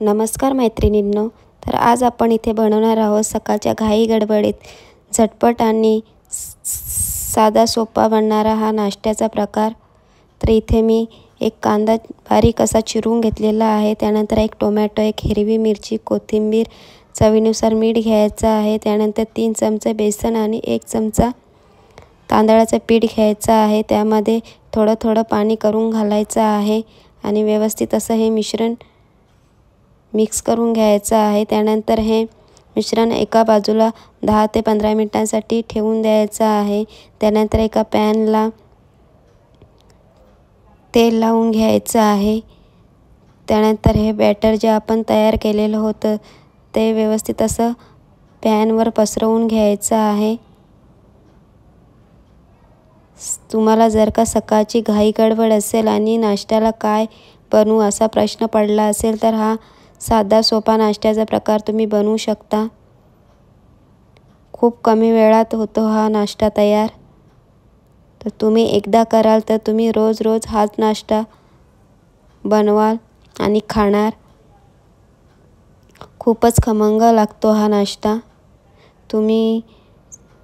नमस्कार मैत्रिणींनो. तर आज आपण इथे बनवणार आहोत सकाळच्या घाई गडबडीत झटपट आणि साधा सोपा बनणारा हा नाश्त्याचा प्रकार. तर इथे मी एक कांदा बारीक असा चिरून घेतलेला आहे. त्यानंतर एक टोमॅटो, एक हिरवी मिरची, कोथिंबीर, चवीनुसार मीठ घ्यायचं आहे. त्यानंतर 3 चमचे बेसन आणि 1 चमचा तांदळाचं पीठ घ्यायचं आहे. त्यामध्ये थोडं थोडं पाणी करून घालायचं आहे आणि व्यवस्थित असं हे मिश्रण मिक्स करून घ्यायचं आहे. त्यानंतर हे मिश्रण एका बाजूला 10 ते 15 मिनिटांसाठी ठेवून द्यायचं आहे. त्यानंतर एका पॅनला तेल लावून घ्यायचं आहे. त्यानंतर हे बॅटर जे आपण तयार केलेलं होतं ते व्यवस्थित असं पॅनवर पसरवून घ्यायचं आहे. तुम्हाला जर का सकाळची घाई गडबड असेल आणि नाश्त्याला काय बनवू असा प्रश्न पडला असेल तर हा साधा सोपा नाश्त्याचा प्रकार तुम्ही बनवू शकता. खूप कमी वेळात होतो हा नाश्ता तयार. तर तुम्ही एकदा कराल तर तुम्ही रोज रोज हाच नाश्ता बनवाल आणि खाणार. खूपच खमंग लागतो हा नाश्ता. तुम्ही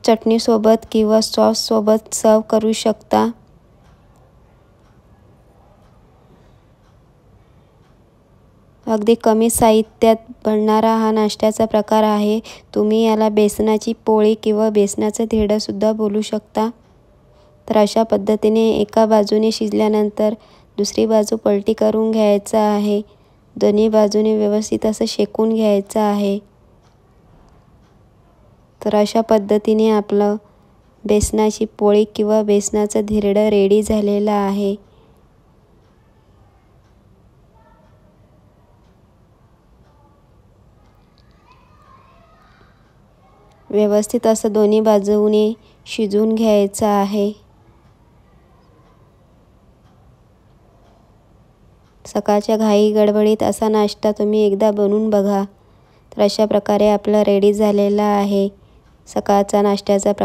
चटणीसोबत किंवा सॉससोबत सर्व करू शकता. अगदी कमी साहित्यात बनणारा हा नाश्त्याचा प्रकार आहे. तुम्ही याला बेसनाची पोळी किंवा बेसनाचं धिरडंसुद्धा बोलू शकता. तर अशा पद्धतीने एका बाजूने शिजल्यानंतर दुसरी बाजू पलटी करून घ्यायचं आहे. दोन्ही बाजूने व्यवस्थित असं शेकून घ्यायचं आहे. तर अशा पद्धतीने आपलं बेसनाची पोळी किंवा बेसनाचं धिरडं रेडी झालेलं आहे. व्यवस्थित असं दोन्ही बाजूने शिजवून घ्यायचं आहे. सकाळच्या घाई गडबडीत असा नाश्ता तुम्ही एकदा बनवून बघा. तर अशा प्रकारे आपलं रेडी झालेला आहे सकाळचा नाश्त्याचा प्रकार.